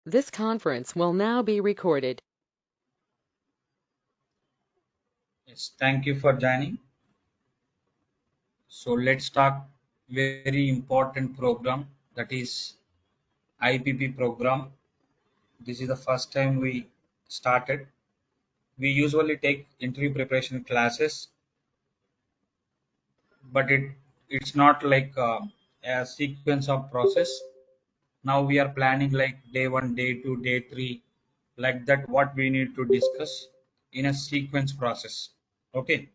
This conference will now be recorded. Yes, thank you for joining. So let's talk very important program, that is IPP program. This is the first time we started. We usually take interview preparation classes, but it's not like a sequence of process. Now we are planning like day 1, day 2, day 3, like that what we need to discuss in a sequence process. Okay.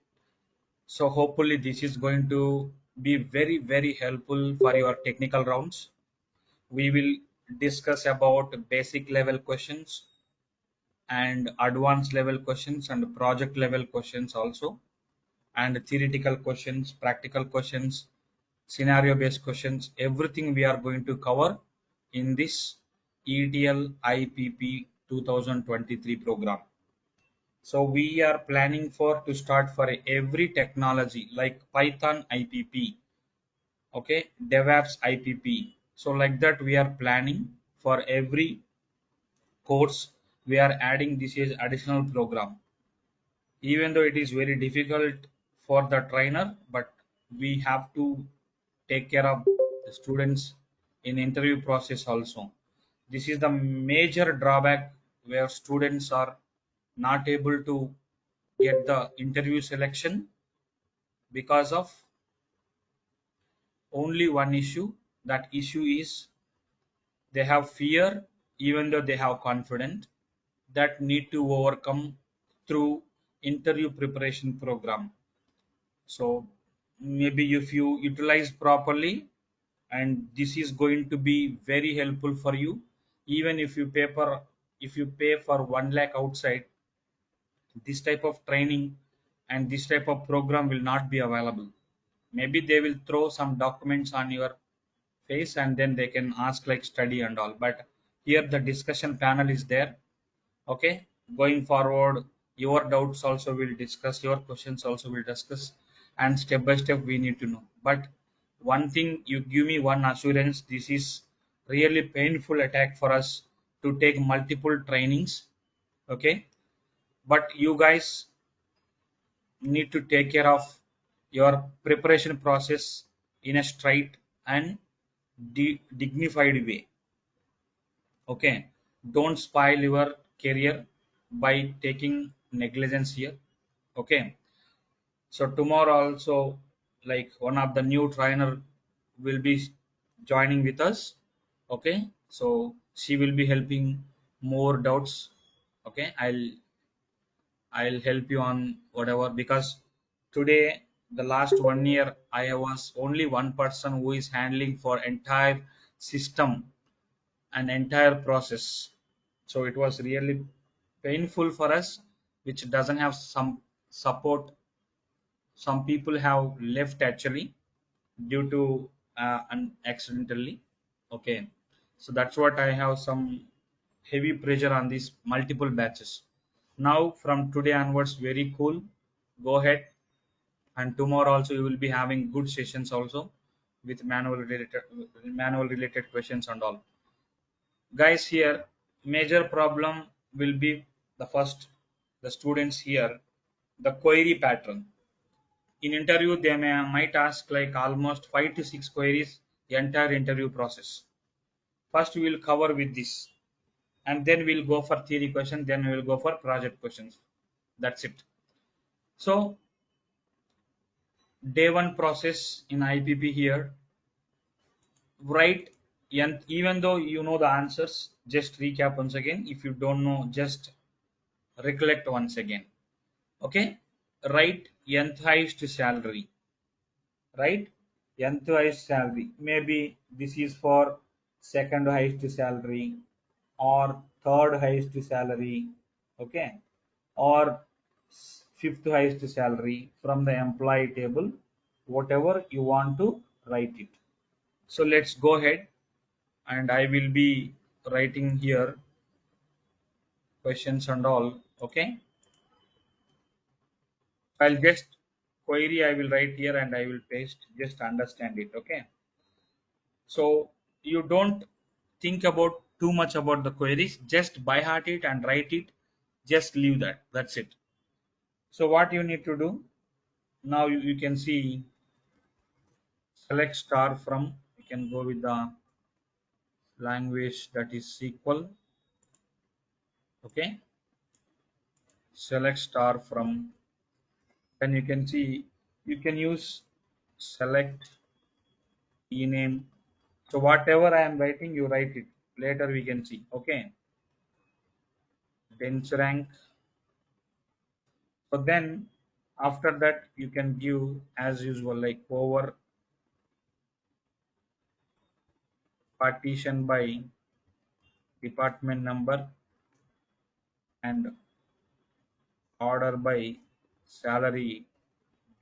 So hopefully this is going to be very helpful for your technical rounds. We will discuss about basic level questions and advanced level questions and project level questions also, and theoretical questions, practical questions, scenario based questions. Everything we are going to cover in this ETL IPP 2023 program. So we are planning for to start for every technology like Python IPP, okay, DevOps IPP. So like that we are planning for every course. We are adding this as additional program. Even though it is very difficult for the trainer, but we have to take care of the students in interview process also. This is the major drawback where students are not able to get the interview selection because of only one issue. That issue is they have fear even though they have confidence, that need to overcome through interview preparation program. So maybe if you utilize properly, and this is going to be very helpful for you. Even if you pay for 1 lakh outside, this type of training and this type of program will not be available. Maybe they will throw some documents on your face and then they can ask like study and all, but here the discussion panel is there. Okay, going forward your doubts also will discuss, your questions also will discuss, and step by step we need to know. But one thing, you give me one assurance, this is really painful attack for us to take multiple trainings. Okay, but you guys need to take care of your preparation process in a straight and dignified way. Okay, don't spoil your career by taking negligence here. Okay, so tomorrow also, like one of the new trainer will be joining with us. Okay, so she will be helping more doubts. Okay, I'll help you on whatever, because today the last 1 year I was only one person who is handling for entire system and entire process. So it was really painful for us, which doesn't have some support. Some people have left actually due to accidentally. Okay, so that's what I have some heavy pressure on these multiple batches. Now from today onwards, very cool. Go ahead, and tomorrow also you will be having good sessions also with manual related questions and all. Guys, here major problem will be the first, the students here, the query pattern. In interview they might ask like almost 5 to 6 queries the entire interview process. First we will cover with this, and then we'll go for theory question, then we will go for project questions. That's it. So day one process in IPP here, write, and even though you know the answers, just recap once again. If you don't know, just recollect once again. Okay, write nth highest salary, right? Nth highest salary, maybe this is for second highest salary or third highest salary. Okay, or fifth highest salary from the employee table, whatever you want to write it. So let's go ahead, and I will be writing here questions and all. Okay, I'll just query I will write here and I will paste, just understand it. Okay, so you don't think about too much about the queries. Just by heart it and write it. Just leave that. That's it. So what you need to do now, you can see select star from. You can go with the language that is SQL. Okay, select star from. Then you can see you can use select ename. So whatever I am writing, you write it. Later we can see. Okay, dense rank. So then after that you can give as usual like over partition by department number and order by salary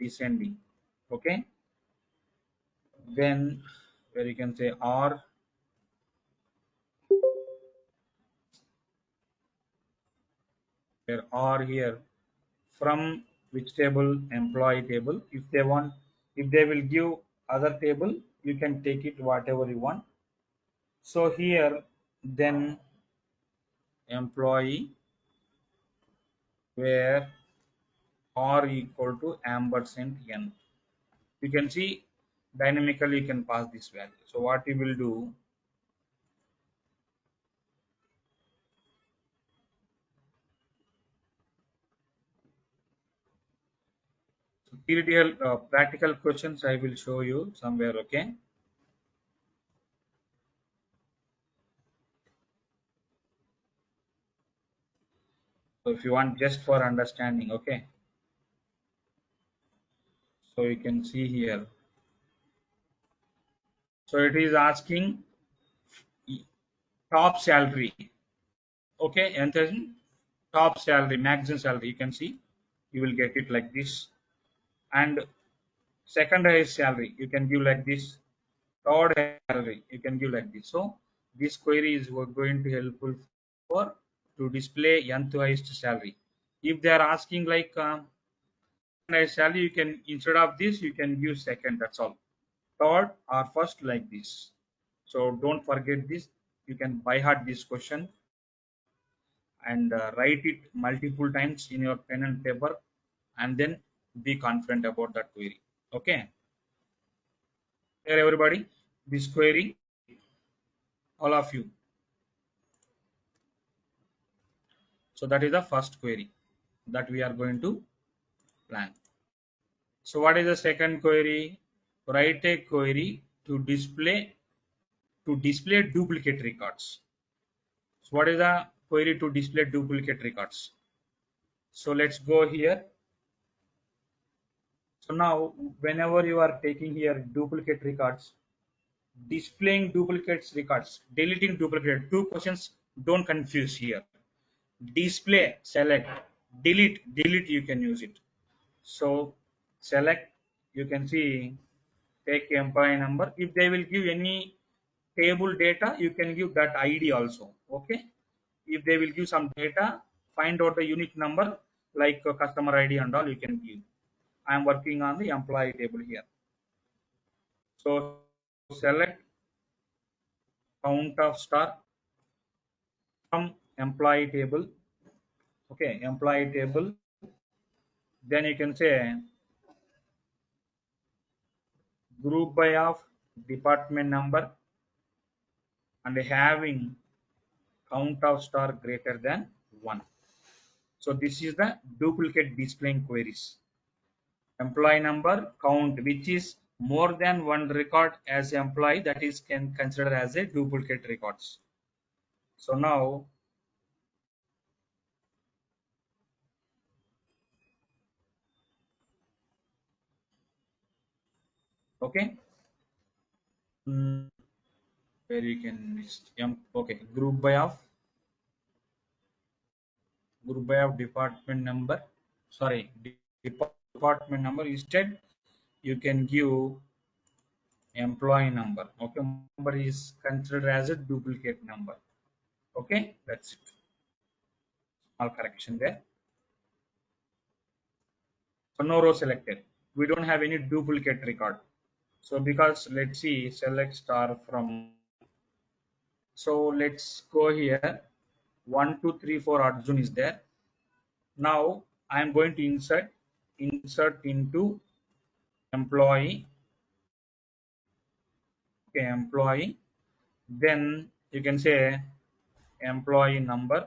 descending. Okay, then where you can say or where or here from which table, employee table. If they want, if they will give other table, you can take it whatever you want. So here then employee where or equal to ampersand n. You can see dynamically you can pass this value. So what you will do, theoretical practical questions I will show you somewhere. Okay, so if you want just for understanding. Okay, so you can see here. So it is asking top salary. Okay, and then top salary, maximum salary. You can see you will get it like this. And second highest salary, you can give like this. Third highest salary, you can give like this. So this query is going to helpful for to display nth highest salary. If they are asking like highest salary, you can instead of this you can use second. That's all. Third or first like this. So don't forget this. You can by heart this question and write it multiple times in your pen and paper and then be confident about that query. Okay, here everybody, this query, all of you. So that is the first query that we are going to plan. So what is the second query? Write a query to display duplicate records. So what is the query to display duplicate records? So let's go here. So now whenever you are taking here duplicate records, displaying duplicates records, deleting duplicate, two questions, don't confuse here. Display, select, delete you can use it. So select, you can see take employee number. If they will give any table data, you can give that ID also. Okay, if they will give some data, find out the unique number like customer ID and all, you can give. I am working on the employee table here. So select count of star from employee table. Okay, employee table. Then you can say group by of department number and having count of star greater than 1. So this is the duplicate displaying queries. Employee number count which is more than one record as employee, that is can consider as a duplicate records. So now okay, where you can list okay, group by of department number, sorry, department number. Instead you can give employee number. Okay, number is considered as a duplicate number. Okay, that's it. Small correction there. So no row selected, we don't have any duplicate record. So because let's see, select star from So let's go here. 1 2 3 4 Arjun is there. Now I am going to insert into employee. Okay, employee. Then you can say employee number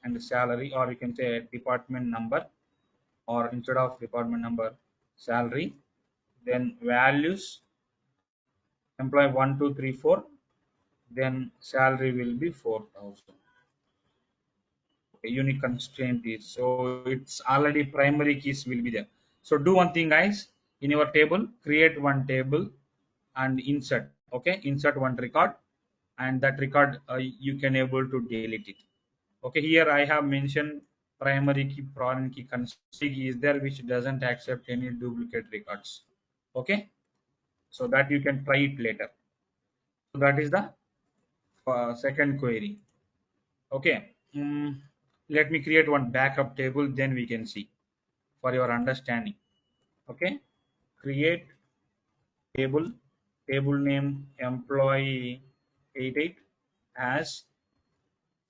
and salary, or you can say department number, or instead of department number, salary. Then values, employee 1 2 3 4. Then salary will be 4,000. Unique constraint is, so it's already primary keys will be there. So do one thing, guys. In your table, create one table and insert. Okay, insert one record, and that record you can able to delete it. Okay, here I have mentioned primary key, foreign key constraint is there, which doesn't accept any duplicate records. Okay, so that you can try it later. So that is the second query. Okay, let me create one backup table, then we can see for your understanding. Okay, create table, table name employee 88 as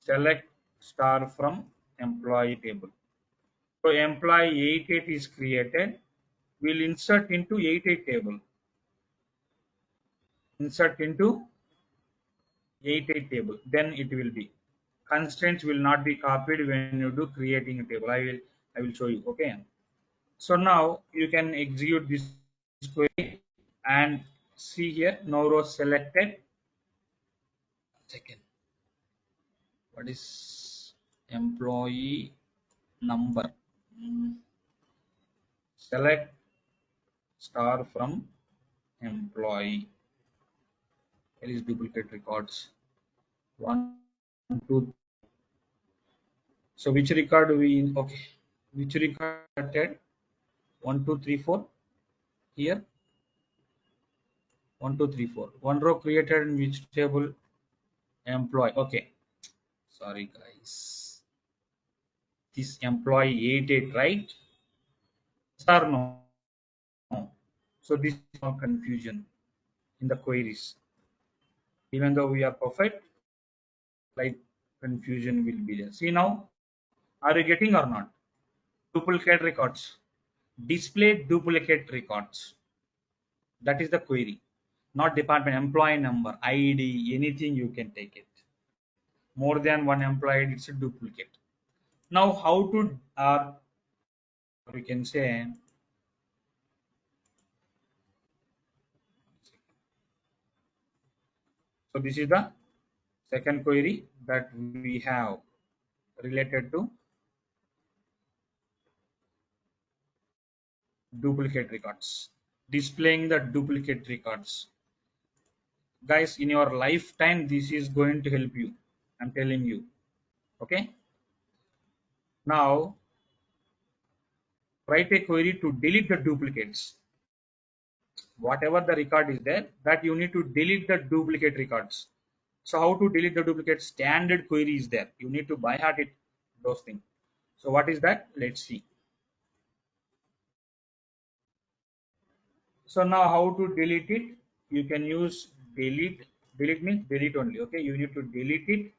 select star from employee table. So employee 88 is created. We'll insert into 88 table. Insert into 88 table. Then it will be. Constraints will not be copied when you do creating a table. I will show you. Okay. So now you can execute this query and see here no rows selected. Second, what is employee number? Select star from employee. There is duplicate records. 1 2. So which record we, okay, which record selected? 1 2 3 4 here. 1 2 3 4. One row created in which table? Employee. Okay, sorry guys, this employee 88, right? Yes or no? So this is no confusion in the queries. Even though we are perfect, like confusion will be there. See now, are you getting or not? Duplicate records. Display duplicate records. That is the query. Not department, employee number, ID, anything you can take it. More than one employee, it's a duplicate. Now how to, we can say, so this is the second query that we have related to duplicate records, displaying the duplicate records. Guys, in your lifetime this is going to help you, I'm telling you. Okay, now write a query to delete the duplicates. Whatever the record is there, that you need to delete the duplicate records. So how to delete the duplicate? Standard query is there, you need to by heart it, those things. So what is that? Let's see. So now how to delete it? You can use delete. Delete means delete only. Okay, you need to delete it.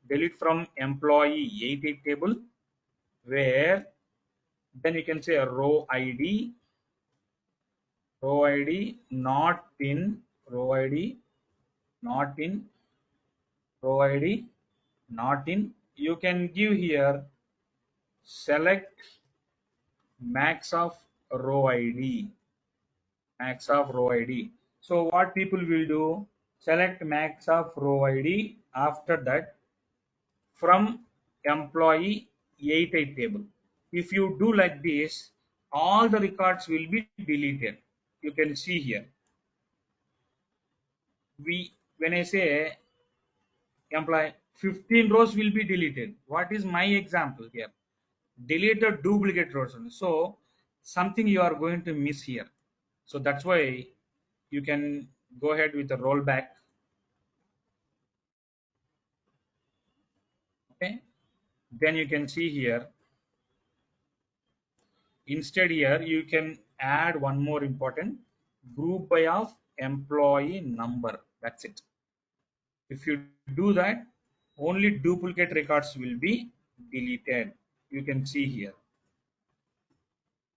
Delete from employee 88 table, where then you can say a row ID, not in, row ID not in, row ID not in. You can give here select max of row ID, max of row ID. So what people will do, select max of row ID, after that from employee 88 table. If you do like this, all the records will be deleted. You can see here, when I say employee, 15 rows will be deleted. What is my example here? Delete the duplicate rows. So something you are going to miss here. So that's why you can go ahead with the rollback. Okay, then you can see here, instead here you can add one more important, group by of employee number. That's it. If you do that, only duplicate records will be deleted. You can see here.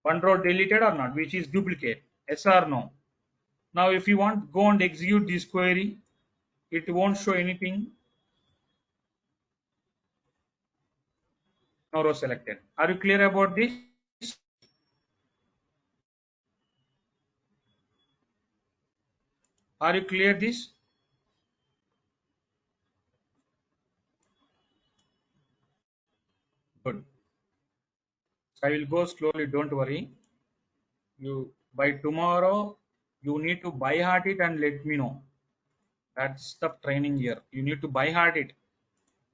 One row deleted or not, which is duplicate. Yes or no? Now, if you want go and execute this query, it won't show anything. No row selected. Are you clear about this? Are you clear this? Good. I will go slowly. Don't worry. You by tomorrow, you need to buy heart it and let me know. That's the training here. You need to buy heart it.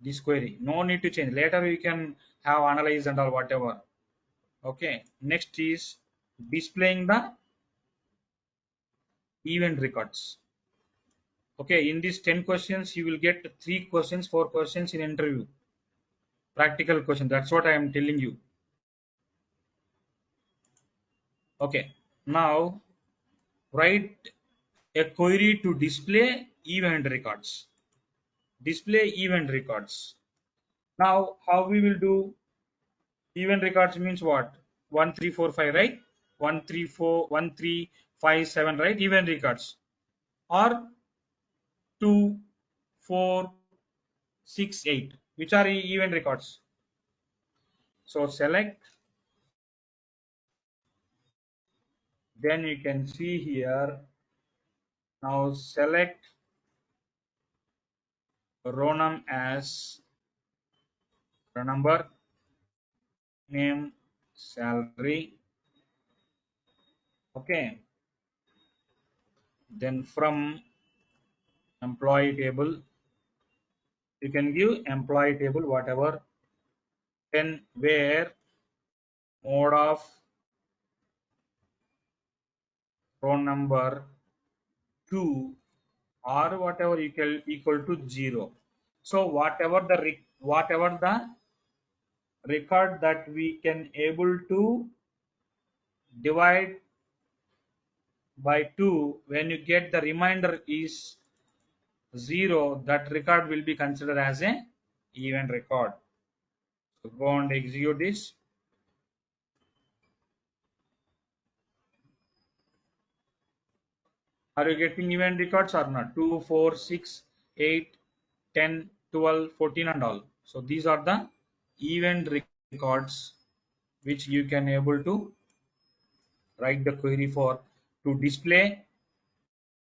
This query. No need to change. Later you can have analyze and all whatever. Okay. Next is displaying the event records. Okay. In these 10 questions, you will get 3 questions, 4 questions in interview. Practical question. That's what I am telling you. Okay. Now write a query to display event records. Display event records. Now, how we will do event records means what? 1345, right? 134, 1357, right? Event records. Or 2468, which are event records. So select, then you can see here. Now select row num as row number, name, salary. Okay. Then from employee table, you can give employee table whatever. Then where mode of row number 2 or whatever equal to 0. So whatever the record that we can able to divide by 2, when you get the remainder is 0, that record will be considered as a event record. So go and execute this. Are you getting event records or not? 2, 4, 6, 8, 10, 12, 14 and all. So these are the event records which you can able to write the query for to display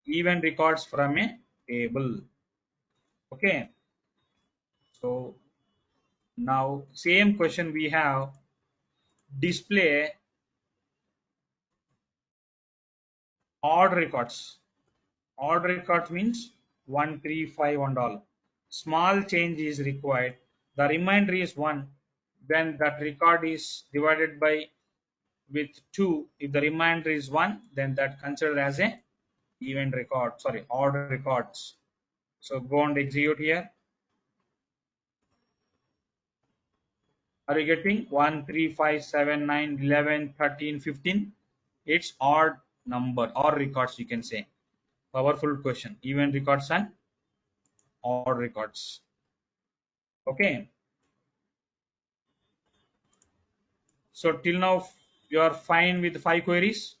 event records from a table. Okay. So now same question we have, display odd records. Odd records means 1, 3, 5 and all. Small change is required. The remainder is 1. Then that record is divided by with 2. If the remainder is 1, then that considered as a event record. Sorry, odd records. So go and execute here. Are you getting 1, 3, 5, 7, 9, 11, 13, 15? It's odd number or records, you can say. Powerful question. Event records and odd records. Okay. So till now you are fine with 5 queries.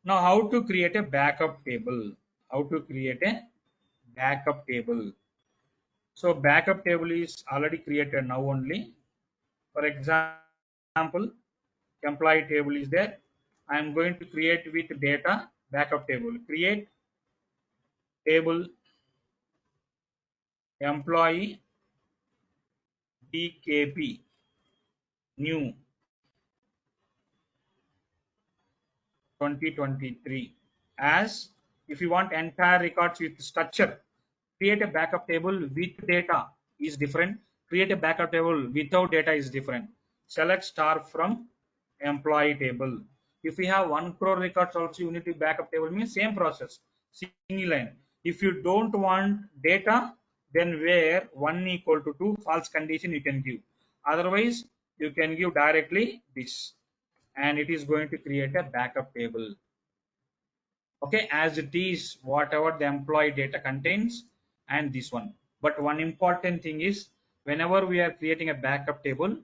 Now how to create a backup table? How to create a backup table? So backup table is already created now only. For example, employee table is there. I am going to create with data backup table. Create table employee DKP new 2023. As if you want entire records with structure, create a backup table with data is different. Create a backup table without data is different. Select star from employee table. If you have 1 crore records also, you need to backup table means same process, single line. If you don't want data, then where 1 equal to 2 false condition you can give. Otherwise, you can give directly this, and it is going to create a backup table. Okay, as it is whatever the employee data contains, and this one. But one important thing is, whenever we are creating a backup table,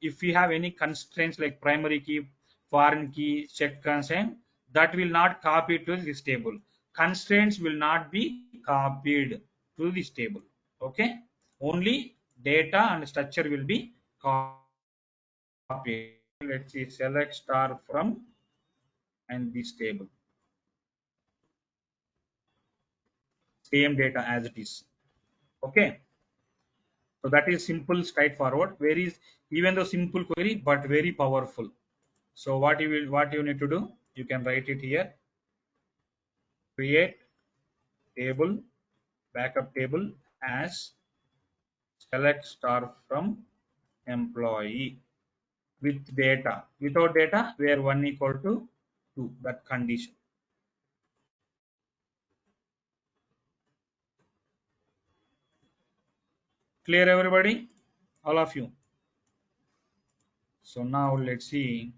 if we have any constraints like primary key, foreign key, check consent, that will not copy to this table. Constraints will not be copied to this table. Okay, only data and structure will be copied. Let's see, select star from and this table, same data as it is. Okay, so that is simple, straightforward. Very, even though simple query, but very powerful. So what you need to do, you can write it here. Create table, backup table as select star from employee with data. Without data, where 1 equal to 2, that condition. Clear, everybody? All of you. So now let's see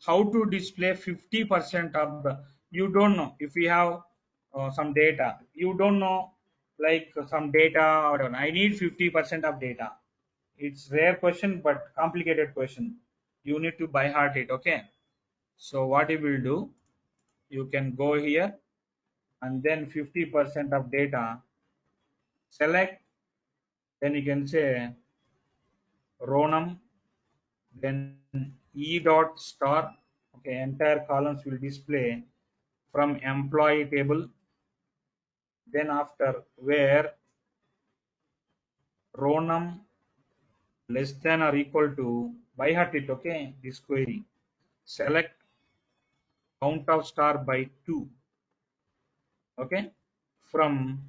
how to display 50% of the, you don't know if we have some data, you don't know, like some data, or I need 50% of data. It's rare question but complicated question, you need to by heart it. Okay, so what you will do, you can go here and then 50% of data select, then you can say row num, then e dot star. Okay, entire columns will display from employee table, then after where row num less than or equal to, by heart it. Okay, this query select count of star by 2. Okay, from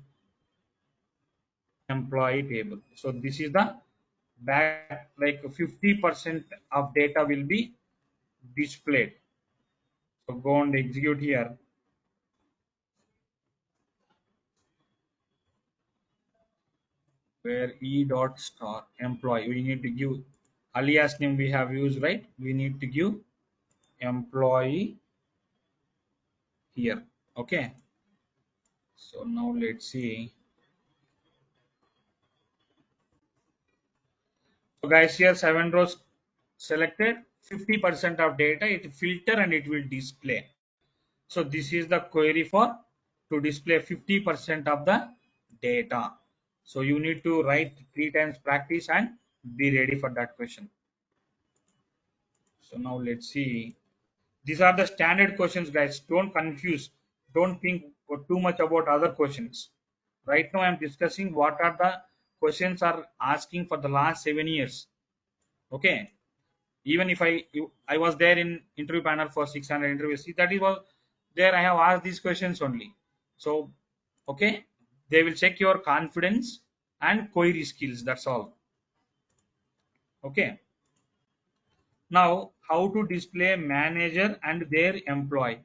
employee table. So this is the back, like 50% of data will be displayed. So go and execute here, where e dot star employee, we need to give alias name, we have used, right? We need to give employee here. Okay, so now let's see. So guys, here 7 rows selected, 50% of data, it filter and it will display. So this is the query for to display 50% of the data. So you need to write 3 times, practice, and be ready for that question. So now let's see. These are the standard questions, guys. Don't confuse. Don't think too much about other questions. Right now, I'm discussing what are the questions are asking for the last 7 years. Okay. Even if I was there in interview panel for 600 interviews, see, that is was there, I have asked these questions only. So okay, they will check your confidence and query skills, that's all. Okay, now how to display manager and their employee,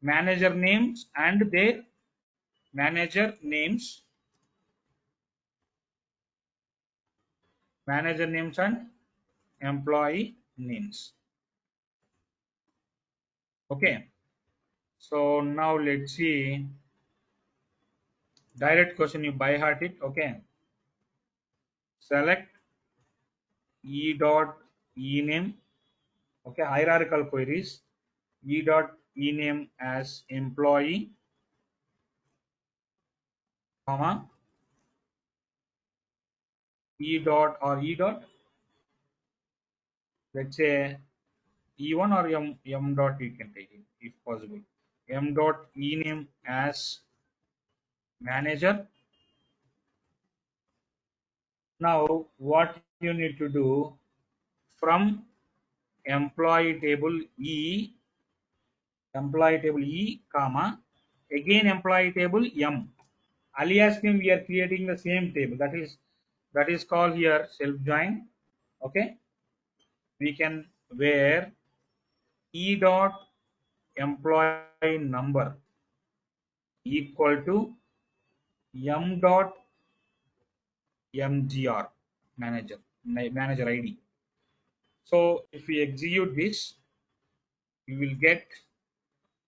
manager names and their manager names, manager names and employee names. Okay, so now let's see, direct question, you by heart it. Okay, select e dot e name. Okay, hierarchical queries, e dot e name as employee, comma, e dot or e dot, let's say e1 or m dot, you can take it if possible, m dot e name as manager. Now what you need to do, from employee table e, comma, again employee table m, alias name we are creating the same table, that is called here self join. Okay, we can, where e dot employee number equal to m dot mgr, manager id. So if we execute this, we will get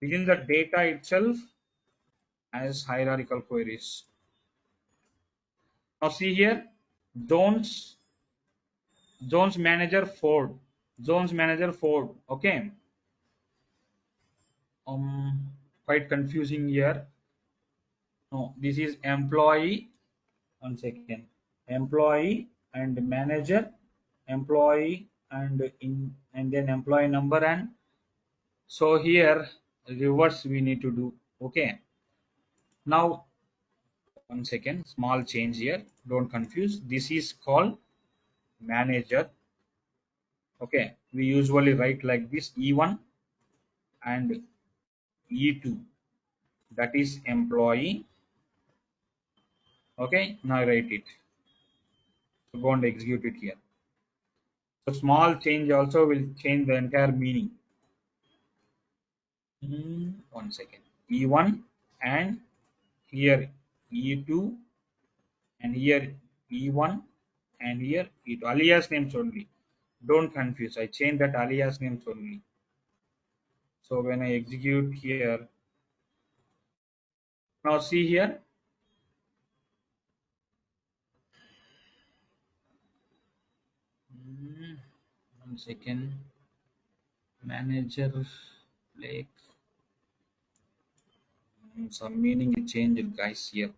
within the data itself as hierarchical queries. Now see here, zones, zones manager Ford, zones manager Ford. Okay, quite confusing here. No, this is employee. One second, employee and manager, employee and then employee number, and so here reverse we need to do. Okay, now one second, small change here. Don't confuse. This is called manager. Okay, we usually write like this: E1 and E2. That is employee. Okay, now write it. So go and execute it here. So small change also will change the entire meaning. One second. E1 and here E2 and here E1 and here E2. Alias names only. Don't confuse. I changed that alias names only. So when I execute here, now see here. One second. Manager Blake. Some meaning is changed, guys. Here.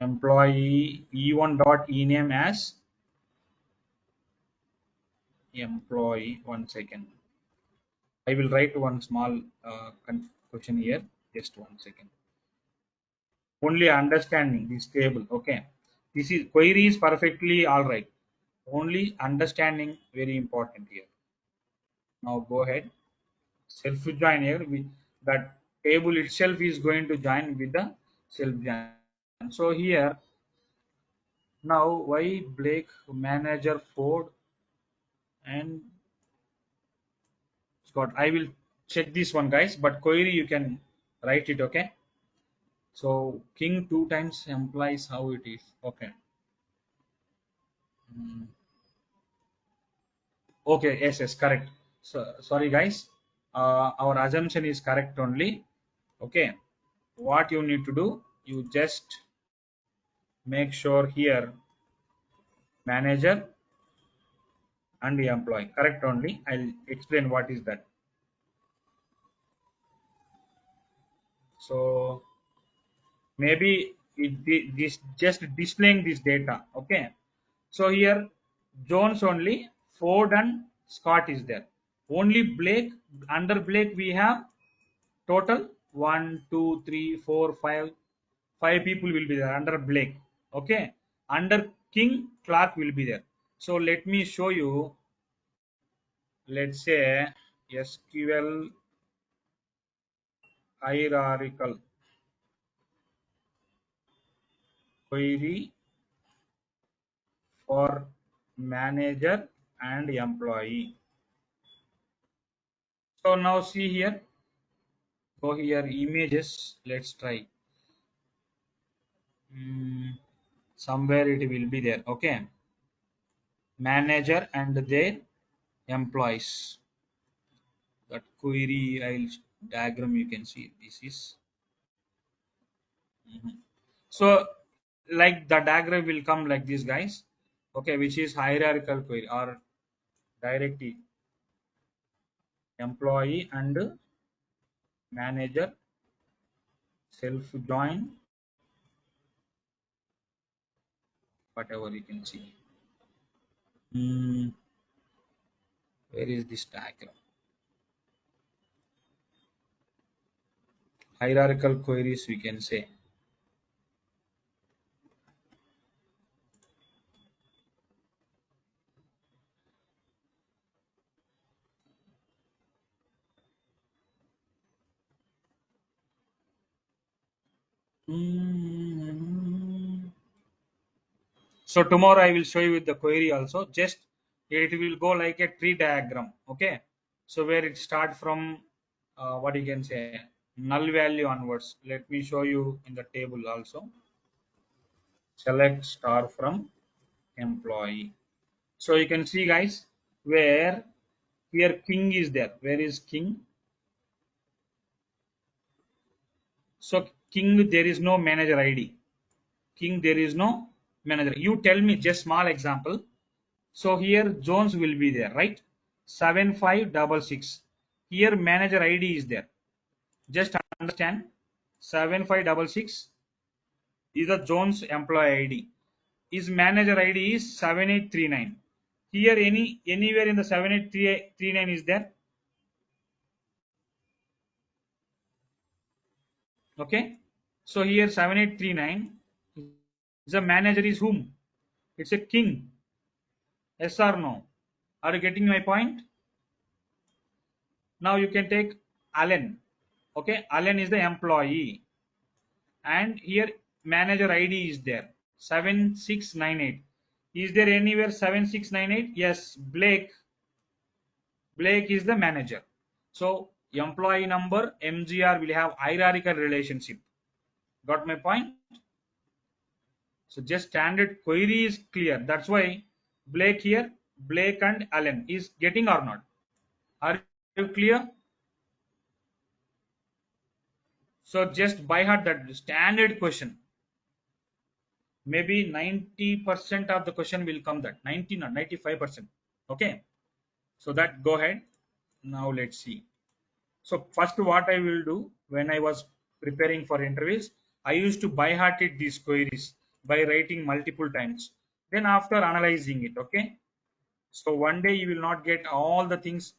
Employee E1 dot ename as employee. One second. I will write one small question here. Just one second. Only understanding this table. Okay. This is query is perfectly all right. Only understanding very important here. Now go ahead. Self join here. That table itself is going to join with the self join. So here now why Blake manager Ford and Scott. I will check this one, guys. But query you can write it. Okay. So king two times implies how it is. Okay. Okay. Yes. Yes. Correct. So sorry, guys. Our assumption is correct only. Okay. What you need to do? You just make sure here manager and the employee correct only. I'll explain what is that. So maybe this just displaying this data. Okay. So here Jones only, Ford and Scott is there. Only Blake, under Blake we have total 1, 2, 3, 4, 5. 5 people will be there under Blake. Okay. Under King, Clark will be there. So let me show you. Let's say SQL hierarchical query for manager and employee. So now see here. Go here images. Let's try. Somewhere it will be there. Okay. Manager and their employees. That query diagram you can see. This is. So like the diagram will come like this, guys. Okay, which is hierarchical query or directly employee and manager self join, whatever you can see. Where is this diagram? Hierarchical queries we can say. So tomorrow I will show you with the query also. Just it will go like a tree diagram. Okay. So where it start from what you can say null value onwards. Let me show you in the table also. Select star from employee. So you can see, guys, where Here king is there. Where is king? So king, there is no manager ID. King, there is no manager. You tell me just small example. So here Jones will be there, right? 7566. Here manager ID is there. Just understand, 7566 is the Jones employee ID. His manager ID is 7839. Here anywhere in the 7839 is there. Okay. So here 7839 the manager is whom? It's a king. Yes or no? Are you getting my point? Now you can take Allen. Okay, Allen is the employee, and here manager ID is there 7698. Is there anywhere 7698? Yes, Blake is the manager. So employee number MGR will have hierarchical relationship. Got my point? So just standard query is clear. That's why Blake here, Blake and Allen is getting or not. Are you clear? So just by heart that standard question. Maybe 90% of the question will come that 90 or 95%. Okay. So that go ahead. Now let's see. So first what I will do when I was preparing for interviews, I used to by heart it these queries by writing multiple times. Then after analyzing it, okay. So one day you will not get all the things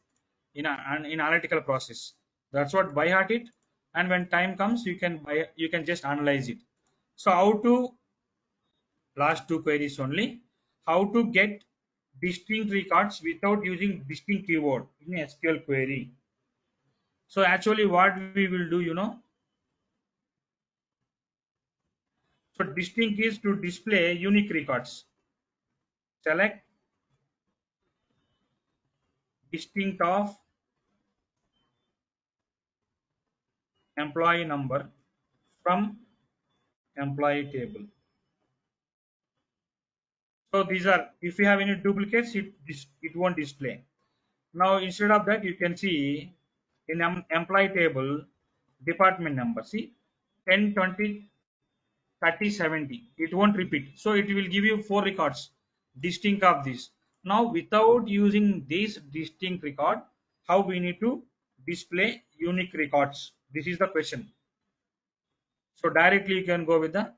in an analytical process. That's what by heart it, and when time comes, you can just analyze it. So how to last two queries only? How to get distinct records without using distinct keyword in SQL query? So actually, what we will do, so distinct is to display unique records. Select distinct of employee number from employee table. So these are, if you have any duplicates, it won't display. Now instead of that, you can see in employee table department number. See 10, 20, 30, 70. It won't repeat. So it will give you four records distinct of this. Now without using this distinct record, how we need to display unique records? This is the question. So directly you can go with the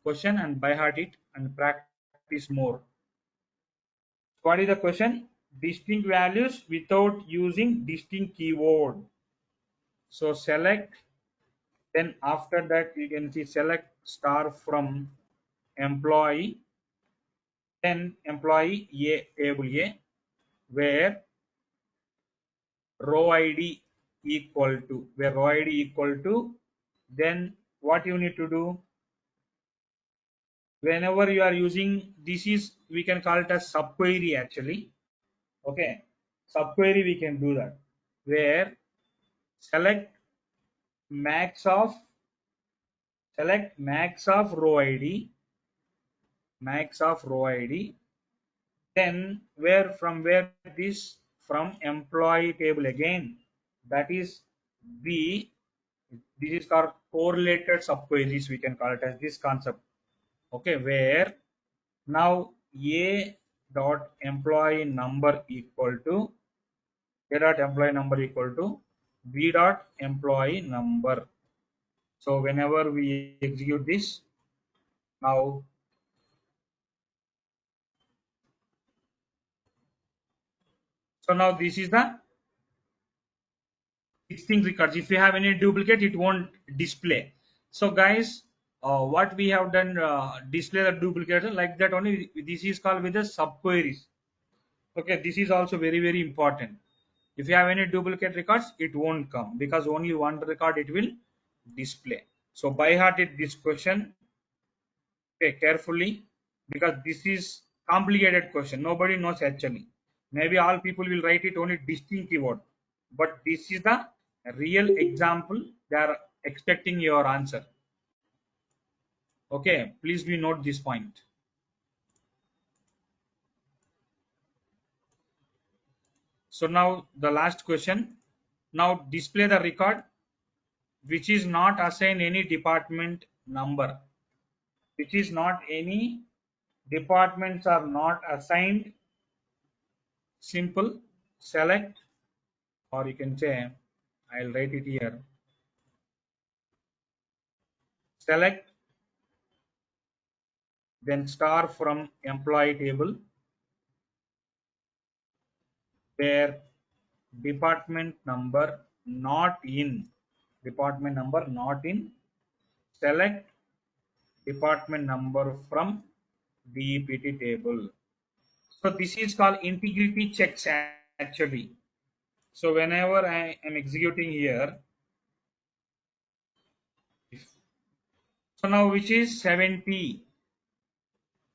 question and by heart it and practice more. What is the question? Distinct values without using distinct keyword. So select, then after that you can see select star from employee, then employee A, table A, where row ID equal to, then what you need to do, whenever you are using, this is, we can call it as subquery actually. Okay, subquery we can do that, where select max of row ID, then where this from employee table again, that is B. This is called correlated subqueries, we can call it as this concept. Okay, where now A dot employee number equal to B dot employee number. So whenever we execute this, now this is the distinct records. If you have any duplicate, it won't display. So guys, what we have done, display the duplicate like that only. This is called with the subqueries. Okay, this is also very important. If you have any duplicate records, it won't come because only one record it will display. So by heart it this question. Okay, carefully, because this is complicated question. Nobody knows actually. Maybe all people will write it only distinct keyword, but this is the real example. They are expecting your answer. Okay, please we note this point. So now the last question. Now display the record which is not assigned any department number. Which is not any departments are not assigned. Simple. Select, or you can say, I'll write it here. Select, then star from employee table where department number not in. Department number not in. Select department number from DEPT table. So this is called integrity checks actually. So whenever I am executing here, so now which is 70.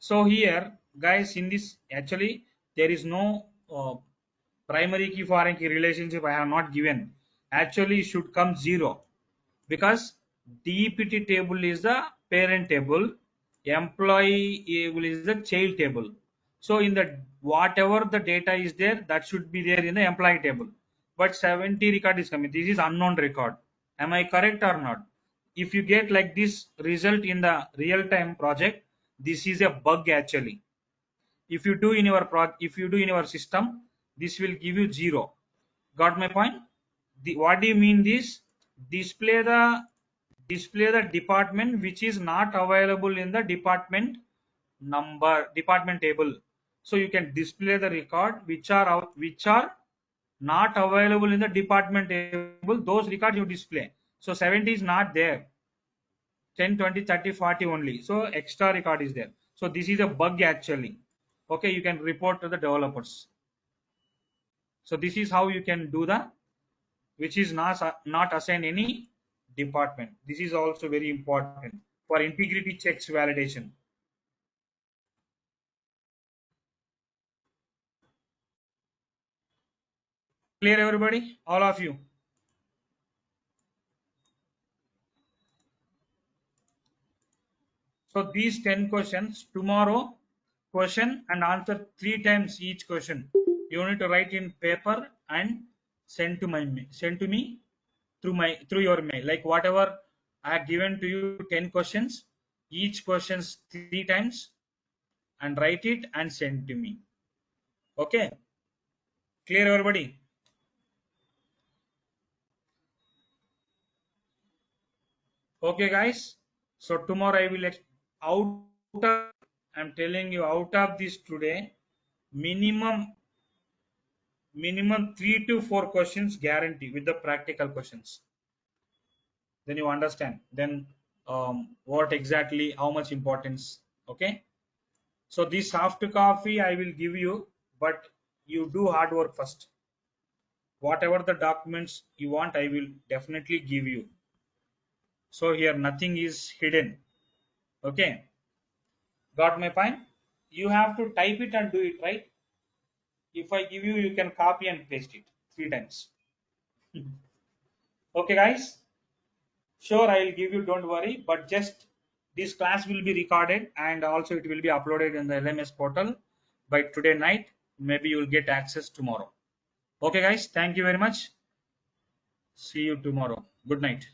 So here guys, in this actually there is no primary key foreign key relationship I have not given. Actually it should come 0 because DEPT table is the parent table, employee table is the child table. So in the whatever the data is there, that should be there in the employee table. But 70 record is coming. This is unknown record. Am I correct or not? If you get like this result in the real-time project, this is a bug actually. If you do in your system, this will give you 0. Got my point? What do you mean this? Display the department which is not available in the department table. So you can display the record which are not available in the department table. Those records you display. So 70 is not there. 10, 20, 30, 40 only. So extra record is there. So this is a bug actually. Okay, you can report to the developers. So this is how you can do the which is not assigned any department. This is also very important for integrity checks validation. Clear everybody? All of you? So these 10 questions, tomorrow question and answer 3 times each question. You need to write in paper and send to me through your mail. Like whatever I have given to you 10 questions, each questions 3 times and write it and send to me. Okay? Clear everybody? Okay guys, so tomorrow I will I'm telling you out of this today, minimum 3 to 4 questions guarantee with the practical questions. Then you understand then what exactly, how much importance. Okay, so this soft copy I will give you, but you do hard work first. Whatever the documents you want, I will definitely give you. So here nothing is hidden. Okay, got my point? You have to type it and do it, right? If I give you, you can copy and paste it 3 times. Okay guys, sure I will give you, don't worry, but just this class will be recorded and also it will be uploaded in the LMS portal by today night. Maybe you will get access tomorrow. Okay guys, thank you very much. See you tomorrow. Good night.